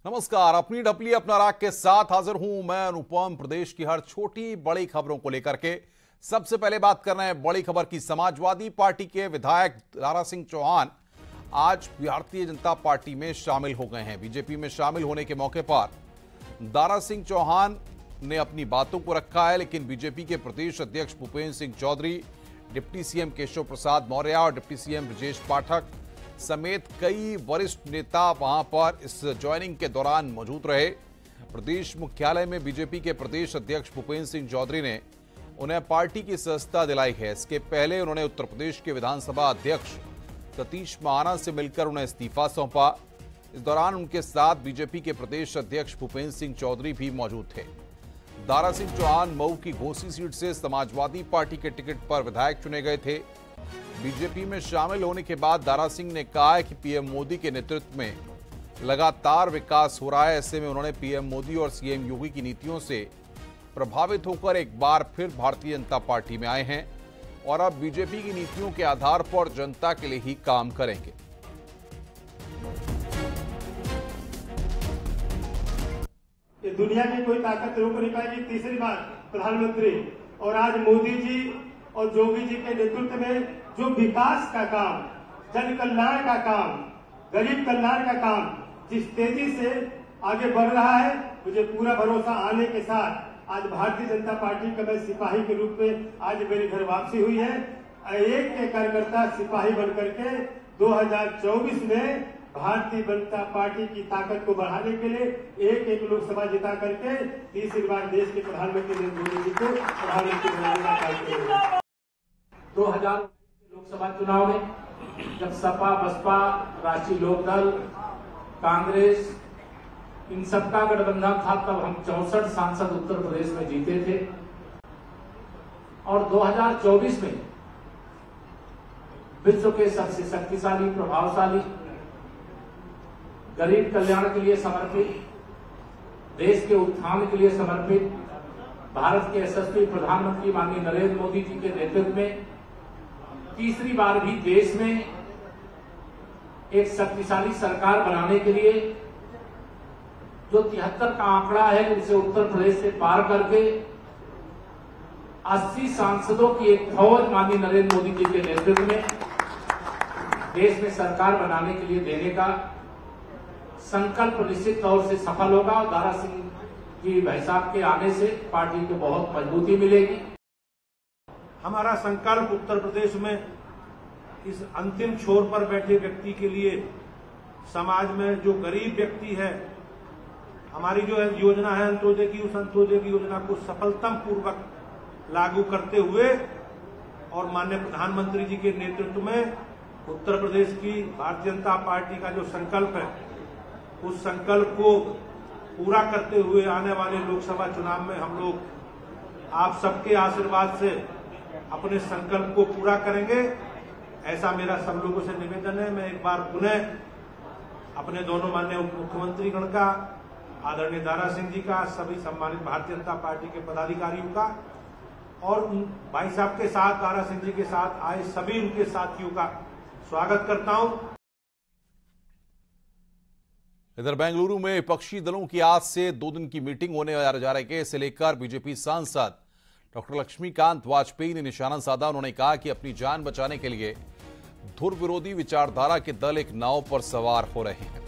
नमस्कार, अपनी ढपली अपना राग के साथ हाजिर हूं मैं अनुपम। प्रदेश की हर छोटी बड़ी खबरों को लेकर के सबसे पहले बात कर रहे हैं बड़ी खबर की। समाजवादी पार्टी के विधायक दारा सिंह चौहान आज भारतीय जनता पार्टी में शामिल हो गए हैं। बीजेपी में शामिल होने के मौके पर दारा सिंह चौहान ने अपनी बातों को रखा है, लेकिन बीजेपी के प्रदेश अध्यक्ष भूपेन्द्र सिंह चौधरी, डिप्टी सीएम केशव प्रसाद मौर्य और डिप्टी सीएम ब्रजेश पाठक समेत कई वरिष्ठ नेता वहां पर इस ज्वाइनिंग के दौरान मौजूद रहे। प्रदेश मुख्यालय में बीजेपी के प्रदेश अध्यक्ष भूपेन्द्र सिंह चौधरी ने उन्हें पार्टी की सदस्यता दिलाई है। इसके पहले उन्होंने उत्तर प्रदेश के विधानसभा अध्यक्ष सतीश महाना से मिलकर उन्हें इस्तीफा सौंपा। इस दौरान उनके साथ बीजेपी के प्रदेश अध्यक्ष भूपेन्द्र सिंह चौधरी भी मौजूद थे। दारा सिंह चौहान मऊ की घोसी सीट से समाजवादी पार्टी के टिकट पर विधायक चुने गए थे। बीजेपी में शामिल होने के बाद दारा सिंह ने कहा है कि पीएम मोदी के नेतृत्व में लगातार विकास हो रहा है। ऐसे में उन्होंने पीएम मोदी और सीएम योगी की नीतियों से प्रभावित होकर एक बार फिर भारतीय जनता पार्टी में आए हैं और अब बीजेपी की नीतियों के आधार पर जनता के लिए ही काम करेंगे। ये दुनिया की कोई ताकत रोक नहीं पाएगी। तीसरी बात, प्रधानमंत्री और आज मोदी जी और योगी जी के नेतृत्व में जो विकास का काम, जन कल्याण का काम, गरीब कल्याण का काम जिस तेजी से आगे बढ़ रहा है, मुझे पूरा भरोसा आने के साथ आज भारतीय जनता पार्टी का मैं सिपाही के रूप में आज मेरी घर वापसी हुई है। एक कार्यकर्ता सिपाही बनकर के 2024 में भारतीय जनता पार्टी की ताकत को बढ़ाने के लिए एक लोकसभा जिता करके तीसरी बार देश के प्रधानमंत्री नरेंद्र मोदी जी को प्रधानमंत्री बनाना चाहते हैं। 2000 लोकसभा चुनाव में जब सपा, बसपा, राष्ट्रीय लोकदल, कांग्रेस इन सबका गठबंधन था, तब हम 64 सांसद उत्तर प्रदेश में जीते थे। और 2024 में विश्व के सबसे शक्तिशाली, प्रभावशाली, गरीब कल्याण के लिए समर्पित, देश के उत्थान के लिए समर्पित भारत के यशस्वी प्रधानमंत्री माननीय नरेंद्र मोदी जी के नेतृत्व में तीसरी बार भी देश में एक शक्तिशाली सरकार बनाने के लिए जो 73 का आंकड़ा है, उसे उत्तर प्रदेश से पार करके 80 सांसदों की एक फौज माननीय नरेंद्र मोदी जी के नेतृत्व में देश में सरकार बनाने के लिए देने का संकल्प निश्चित तौर से सफल होगा। और दारा सिंह जी भाई साहब के आने से पार्टी को बहुत मजबूती मिलेगी। हमारा संकल्प उत्तर प्रदेश में इस अंतिम छोर पर बैठे व्यक्ति के लिए, समाज में जो गरीब व्यक्ति है, हमारी जो योजना है अंत्योदय की, उस अंत्योदय की योजना को सफलता पूर्वक लागू करते हुए और माननीय प्रधानमंत्री जी के नेतृत्व में उत्तर प्रदेश की भारतीय जनता पार्टी का जो संकल्प है, उस संकल्प को पूरा करते हुए आने वाले लोकसभा चुनाव में हम लोग आप सबके आशीर्वाद से अपने संकल्प को पूरा करेंगे, ऐसा मेरा सब लोगों से निवेदन है। मैं एक बार पुनः अपने दोनों माननीय उप मुख्यमंत्री गण का, आदरणीय दारा सिंह जी का, सभी सम्मानित भारतीय जनता पार्टी के पदाधिकारियों का और भाई साहब के साथ, दारा सिंह जी के साथ आए सभी उनके साथियों का स्वागत करता हूं। इधर बेंगलुरु में विपक्षी दलों की आज से 2 दिन की मीटिंग होने जा रही है। इसे लेकर बीजेपी सांसद डॉक्टर लक्ष्मीकांत वाजपेयी ने निशाना साधा। उन्होंने कहा कि अपनी जान बचाने के लिए धुर विरोधी विचारधारा के दल एक नाव पर सवार हो रहे हैं।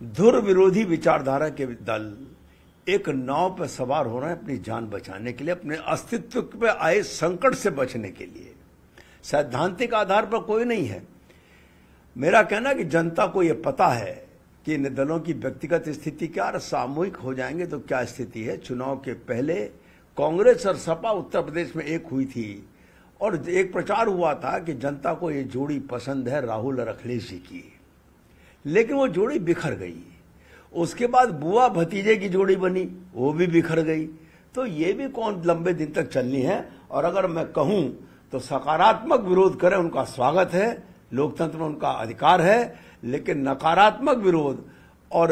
धुर विरोधी विचारधारा के दल एक नाव पर सवार हो रहे हैं अपनी जान बचाने के लिए, अपने अस्तित्व पे आए संकट से बचने के लिए। सैद्धांतिक आधार पर कोई नहीं है। मेरा कहना कि जनता को यह पता है कि इन दलों की व्यक्तिगत स्थिति क्या और सामूहिक हो जाएंगे तो क्या स्थिति है। चुनाव के पहले कांग्रेस और सपा उत्तर प्रदेश में एक हुई थी और एक प्रचार हुआ था कि जनता को ये जोड़ी पसंद है राहुल और अखिलेश जी की, लेकिन वो जोड़ी बिखर गई। उसके बाद बुआ भतीजे की जोड़ी बनी, वो भी बिखर गई। तो ये भी कौन लंबे दिन तक चलनी है। और अगर मैं कहूं तो सकारात्मक विरोध करें, उनका स्वागत है, लोकतंत्र में उनका अधिकार है, लेकिन नकारात्मक विरोध और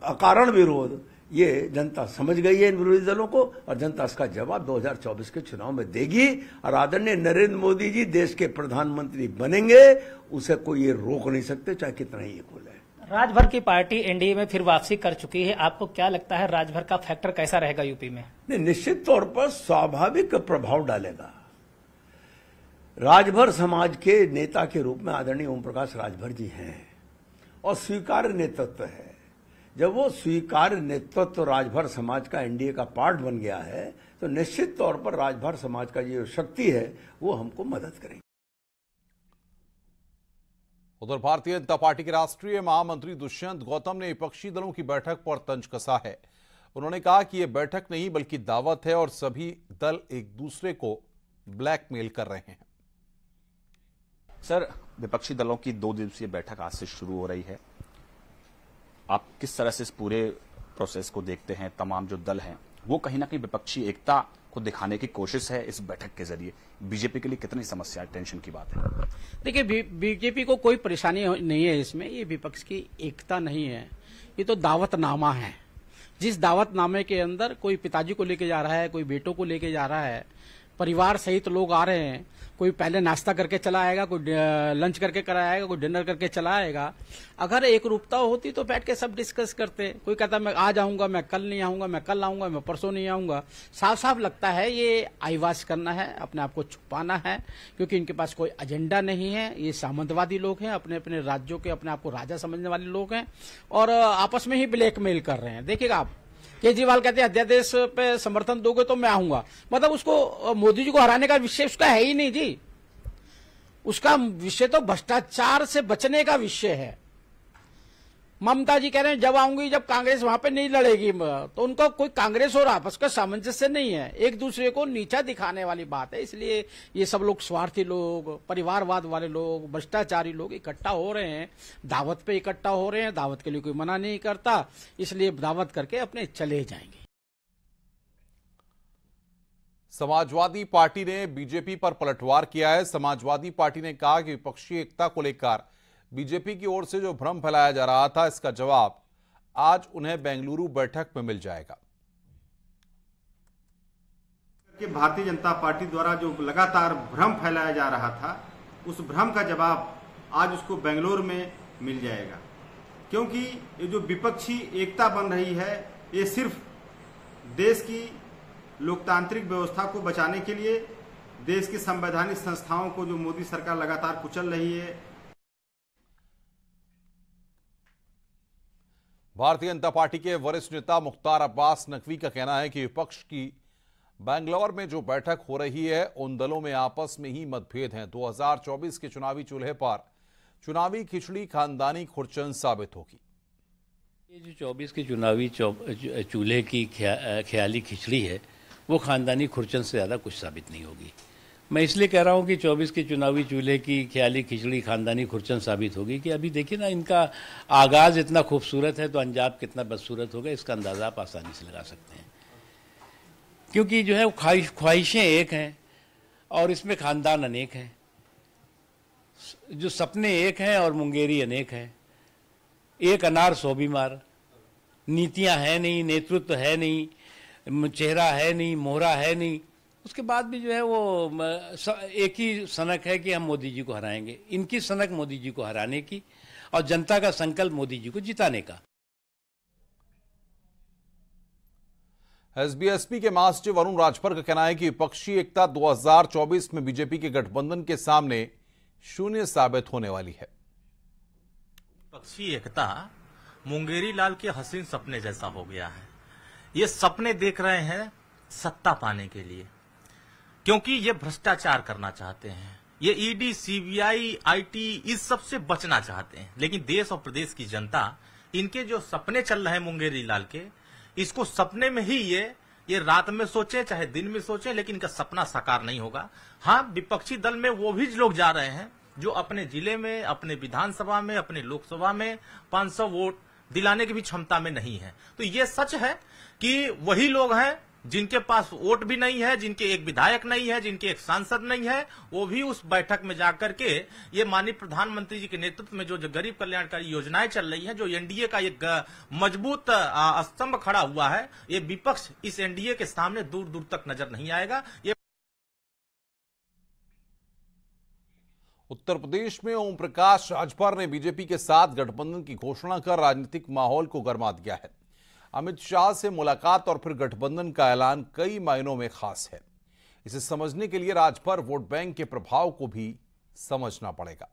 अकारण विरोध ये जनता समझ गई है इन विरोधी दलों को, और जनता इसका जवाब 2024 के चुनाव में देगी। और आदरणीय नरेंद्र मोदी जी देश के प्रधानमंत्री बनेंगे, उसे कोई ये रोक नहीं सकते, चाहे कितना ही ये बोले। राजभर की पार्टी एनडीए में फिर वापसी कर चुकी है, आपको क्या लगता है राजभर का फैक्टर कैसा रहेगा यूपी में? नहीं, निश्चित तौर पर स्वाभाविक प्रभाव डालेगा। राजभर समाज के नेता के रूप में आदरणीय ओम प्रकाश राजभर जी हैं और स्वीकार्य नेतृत्व है। जब वो स्वीकार्य नेतृत्व राजभर समाज का एनडीए का पार्ट बन गया है, तो निश्चित तौर पर राजभर समाज का जो शक्ति है वो हमको मदद करेगी। उधर भारतीय जनता पार्टी के राष्ट्रीय महामंत्री दुष्यंत गौतम ने विपक्षी दलों की बैठक पर तंज कसा है। उन्होंने कहा कि यह बैठक नहीं बल्कि दावत है और सभी दल एक दूसरे को ब्लैकमेल कर रहे हैं। सर, विपक्षी दलों की 2 दिवसीय बैठक आज से शुरू हो रही है। आप किस तरह से इस पूरे प्रोसेस को देखते हैं? तमाम जो दल हैं वो कहीं ना कहीं विपक्षी एकता को दिखाने की कोशिश है इस बैठक के जरिए। बीजेपी के लिए कितनी समस्या, टेंशन की बात है? देखिए, बीजेपी को कोई परेशानी नहीं है इसमें। ये विपक्ष की एकता नहीं है, ये तो दावतनामा है। जिस दावतनामे के अंदर कोई पिताजी को लेके जा रहा है, कोई बेटों को लेके जा रहा है, परिवार सहित लोग आ रहे हैं। कोई पहले नाश्ता करके चला आएगा, कोई लंच करके चला आएगा, कोई डिनर करके चला आएगा। अगर एक रूपता होती तो बैठ के सब डिस्कस करते। कोई कहता मैं आज आऊंगा, मैं कल नहीं आऊंगा, मैं कल आऊंगा, मैं परसों नहीं आऊंगा। साफ साफ लगता है ये आईवाश करना है, अपने आप को छुपाना है, क्योंकि इनके पास कोई एजेंडा नहीं है। ये सामंतवादी लोग हैं, अपने अपने राज्यों के अपने आप को राजा समझने वाले लोग हैं और आपस में ही ब्लैकमेल कर रहे हैं। देखिएगा आप, केजरीवाल कहते हैं अध्यादेश पे समर्थन दोगे तो मैं आऊंगा। मतलब उसको मोदी जी को हराने का विषय उसका है ही नहीं जी। उसका विषय तो भ्रष्टाचार से बचने का विषय है। ममता जी कह रहे हैं जब आऊंगी जब कांग्रेस वहां पे नहीं लड़ेगी, तो उनका कोई कांग्रेस और आपस का सामंजस्य नहीं है, एक दूसरे को नीचा दिखाने वाली बात है। इसलिए ये सब लोग स्वार्थी लोग, परिवारवाद वाले लोग, भ्रष्टाचारी लोग इकट्ठा हो रहे हैं, दावत पे इकट्ठा हो रहे हैं। दावत के लिए कोई मना नहीं करता, इसलिए दावत करके अपने चले जाएंगे। समाजवादी पार्टी ने बीजेपी पर पलटवार किया है। समाजवादी पार्टी ने कहा कि विपक्षी एकता को लेकर बीजेपी की ओर से जो भ्रम फैलाया जा रहा था, इसका जवाब आज उन्हें बेंगलुरु बैठक में मिल जाएगा। कि भारतीय जनता पार्टी द्वारा जो लगातार भ्रम फैलाया जा रहा था, उस भ्रम का जवाब आज उसको बेंगलुरु में मिल जाएगा। क्योंकि ये जो विपक्षी एकता बन रही है, ये सिर्फ देश की लोकतांत्रिक व्यवस्था को बचाने के लिए, देश की संवैधानिक संस्थाओं को जो मोदी सरकार लगातार कुचल रही है। भारतीय जनता पार्टी के वरिष्ठ नेता मुख्तार अब्बास नकवी का कहना है कि विपक्ष की बैंगलोर में जो बैठक हो रही है, उन दलों में आपस में ही मतभेद हैं। 2024 के चुनावी चूल्हे पर चुनावी खिचड़ी खानदानी खुरचन साबित होगी। ये जो 24 के चुनावी चूल्हे की ख्याली खिचड़ी है, वो खानदानी खुरचन से ज़्यादा कुछ साबित नहीं होगी। मैं इसलिए कह रहा हूँ कि 24 के चुनावी चूल्हे की ख्याली खिचड़ी खानदानी खुरचन साबित होगी कि अभी देखिए ना, इनका आगाज़ इतना खूबसूरत है तो अंजाम कितना बदसूरत होगा, इसका अंदाज़ा आप आसानी से लगा सकते हैं। क्योंकि जो है ख्वाहिशें एक हैं और इसमें खानदान अनेक हैं, जो सपने एक हैं और मुंगेरी अनेक हैं। एक अनार 100 बीमार, नीतियां है नहीं, नेतृत्व है नहीं, चेहरा है नहीं, मोहरा है नहीं। उसके बाद भी जो है वो एक ही सनक है कि हम मोदी जी को हराएंगे। इनकी सनक मोदी जी को हराने की और जनता का संकल्प मोदी जी को जिताने का। एसबीएसपी के महासचिव वरुण राजभर का कहना है कि विपक्षी एकता 2024 में बीजेपी के गठबंधन के सामने शून्य साबित होने वाली है। विपक्षी एकता मुंगेरी लाल के हसीन सपने जैसा हो गया है। ये सपने देख रहे हैं सत्ता पाने के लिए, क्योंकि ये भ्रष्टाचार करना चाहते हैं। ये ईडी, सीबीआई, आईटी इस सब से बचना चाहते हैं। लेकिन देश और प्रदेश की जनता, इनके जो सपने चल रहे हैं मुंगेरी लाल के, इसको सपने में ही ये रात में सोचे चाहे दिन में सोचे, लेकिन इनका सपना साकार नहीं होगा। हाँ, विपक्षी दल में वो भी लोग जा रहे हैं जो अपने जिले में, अपने विधानसभा में, अपने लोकसभा में 500 वोट दिलाने की भी क्षमता में नहीं है। तो ये सच है कि वही लोग हैं जिनके पास वोट भी नहीं है, जिनके एक विधायक नहीं है, जिनके एक सांसद नहीं है, वो भी उस बैठक में जाकर के ये माननीय प्रधानमंत्री जी के नेतृत्व में जो गरीब कल्याणकारी योजनाएं चल रही हैं, जो एनडीए का एक मजबूत स्तंभ खड़ा हुआ है, ये विपक्ष इस एनडीए के सामने दूर दूर तक नजर नहीं आएगा। ये उत्तर प्रदेश में ओम प्रकाश राजभर ने बीजेपी के साथ गठबंधन की घोषणा कर राजनीतिक माहौल को गर्मा दिया है। अमित शाह से मुलाकात और फिर गठबंधन का ऐलान कई मायनों में खास है। इसे समझने के लिए राजभर वोट बैंक के प्रभाव को भी समझना पड़ेगा।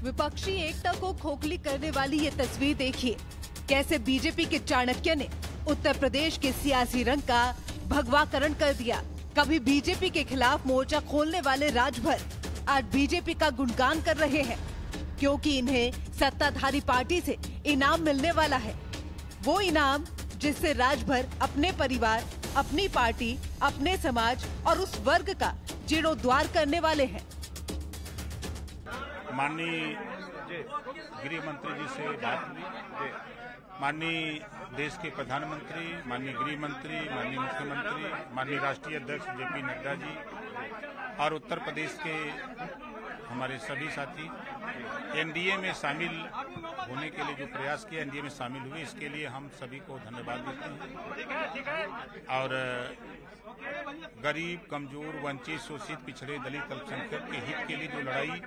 विपक्षी एकता को खोखली करने वाली ये तस्वीर देखिए, कैसे बीजेपी के चाणक्य ने उत्तर प्रदेश के सियासी रंग का भगवाकरण कर दिया। कभी बीजेपी के खिलाफ मोर्चा खोलने वाले राजभर आज बीजेपी का गुणगान कर रहे हैं, क्योंकि इन्हें सत्ताधारी पार्टी से इनाम मिलने वाला है। वो इनाम जिससे राजभर अपने परिवार, अपनी पार्टी, अपने समाज और उस वर्ग का जीर्णोद्धार करने वाले हैं। माननीय गृह मंत्री जी से बात हुई। माननीय देश के प्रधानमंत्री, माननीय गृह मंत्री, माननीय मुख्यमंत्री, माननीय राष्ट्रीय अध्यक्ष जेपी नड्डा जी और उत्तर प्रदेश के हमारे सभी साथी एनडीए में शामिल होने के लिए जो प्रयास किया, एनडीए में शामिल हुए, इसके लिए हम सभी को धन्यवाद देते हैं। और गरीब, कमजोर, वंचित, शोषित, पिछड़े, दलित, अल्पसंख्यक के हित के लिए जो लड़ाई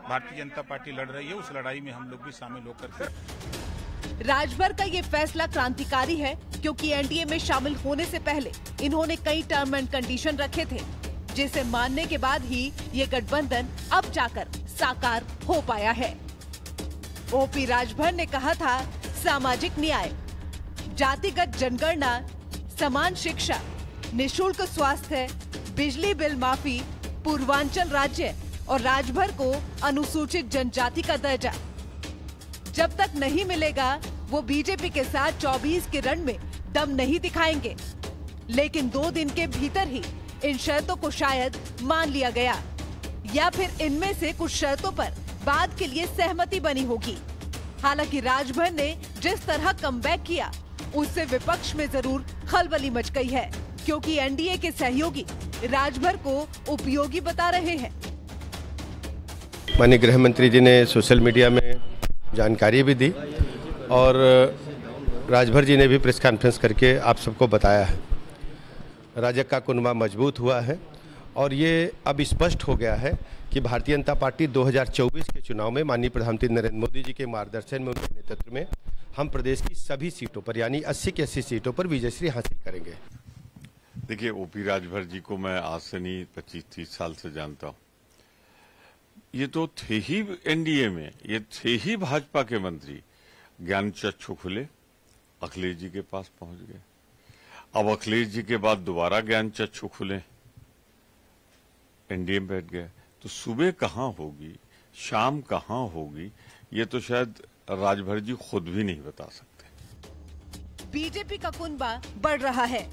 भारतीय जनता पार्टी लड़ रही है, उस लड़ाई में हम लोग भी शामिल होकर। राजभर का ये फैसला क्रांतिकारी है, क्योंकि एनडीए में शामिल होने से पहले इन्होंने कई टर्म एंड कंडीशन रखे थे, जिसे मानने के बाद ही ये गठबंधन अब जाकर साकार हो पाया है। ओपी राजभर ने कहा था, सामाजिक न्याय, जातिगत जनगणना, समान शिक्षा, निशुल्क स्वास्थ्य, बिजली बिल माफी, पूर्वांचल राज्य और राजभर को अनुसूचित जनजाति का दर्जा। जब तक नहीं मिलेगा, वो बीजेपी के साथ 24 के रण में दम नहीं दिखाएंगे। लेकिन 2 दिन के भीतर ही इन शर्तों को शायद मान लिया गया, या फिर इनमें से कुछ शर्तों पर बाद के लिए सहमति बनी होगी। हालांकि राजभर ने जिस तरह कमबैक किया, उससे विपक्ष में जरूर खलबली मच गई है, क्योंकि एनडीए के सहयोगी राजभर को उपयोगी बता रहे हैं। माननीय गृह मंत्री जी ने सोशल मीडिया में जानकारी भी दी और राजभर जी ने भी प्रेस कॉन्फ्रेंस करके आप सबको बताया है। राजग का कुनबा मजबूत हुआ है और ये अब स्पष्ट हो गया है कि भारतीय जनता पार्टी 2024 के चुनाव में माननीय प्रधानमंत्री नरेंद्र मोदी जी के मार्गदर्शन में, उनके नेतृत्व में हम प्रदेश की सभी सीटों पर यानी 80 की 80 सीटों पर विजयश्री हासिल करेंगे। देखिए, ओपी राजभर जी को मैं आज से नहीं 25-30 साल से जानता हूँ। ये तो थे ही एनडीए में, ये थे ही भाजपा के मंत्री। ज्ञान चक्षु खुले, अखिलेश जी के पास पहुंच गए। अब अखिलेश जी के बाद दोबारा ज्ञान चक्षु खुले, एनडीए में बैठ गए। तो सुबह कहाँ होगी, शाम कहाँ होगी, ये तो शायद राजभर जी खुद भी नहीं बता सकते। बीजेपी का कुनबा बढ़ रहा है,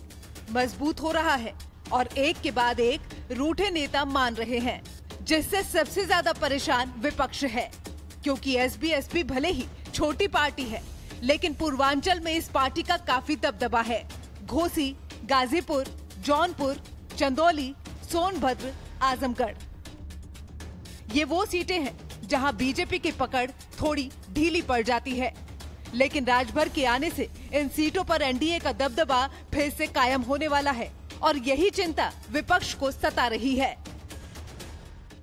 मजबूत हो रहा है और एक के बाद एक रूठे नेता मान रहे हैं, जिससे सबसे ज्यादा परेशान विपक्ष है, क्योंकि एसबी भले ही छोटी पार्टी है, लेकिन पूर्वांचल में इस पार्टी का काफी दबदबा है। घोसी, गाजीपुर, जौनपुर, चंदौली, सोनभद्र, आजमगढ़, ये वो सीटें हैं जहां बीजेपी की पकड़ थोड़ी ढीली पड़ जाती है। लेकिन राजभर के आने से इन सीटों पर एनडीए का दबदबा फिर से कायम होने वाला है और यही चिंता विपक्ष को सता रही है।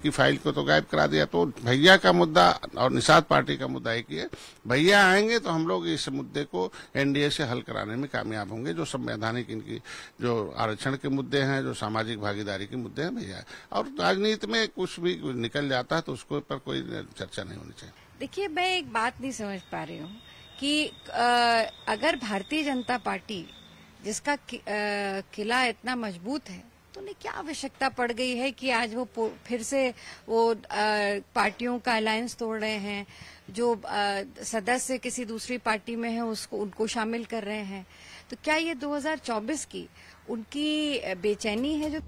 की फाइल को तो गायब करा दिया, तो भैया का मुद्दा और निषाद पार्टी का मुद्दा एक ही है, भैया आएंगे तो हम लोग इस मुद्दे को एनडीए से हल कराने में कामयाब होंगे। जो संवैधानिक इनकी जो आरक्षण के मुद्दे हैं, जो सामाजिक भागीदारी के मुद्दे हैं, भैया। और राजनीति में कुछ भी निकल जाता है तो उसके ऊपर कोई चर्चा नहीं होनी चाहिए। देखिए, मैं एक बात नहीं समझ पा रही हूँ कि अगर भारतीय जनता पार्टी जिसका किला इतना मजबूत है, तो उन्हें क्या आवश्यकता पड़ गई है कि आज वो फिर से वो पार्टियों का अलायंस तोड़ रहे हैं, जो सदस्य किसी दूसरी पार्टी में है उसको उनको शामिल कर रहे हैं। तो क्या ये 2024 की उनकी बेचैनी है? जो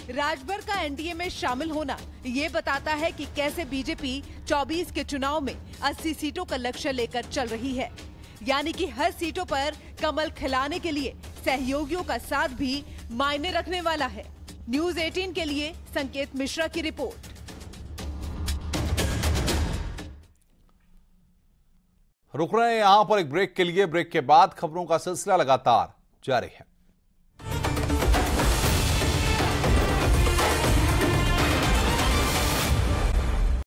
राजभर का एनडीए में शामिल होना ये बताता है कि कैसे बीजेपी 24 के चुनाव में 80 सीटों का लक्ष्य लेकर चल रही है, यानी कि हर सीटों पर कमल खिलाने के लिए सहयोगियों का साथ भी मायने रखने वाला है। न्यूज 18 के लिए संकेत मिश्रा की रिपोर्ट। रुक रहे हैं यहां पर एक ब्रेक के लिए। ब्रेक के बाद खबरों का सिलसिला लगातार जारी है।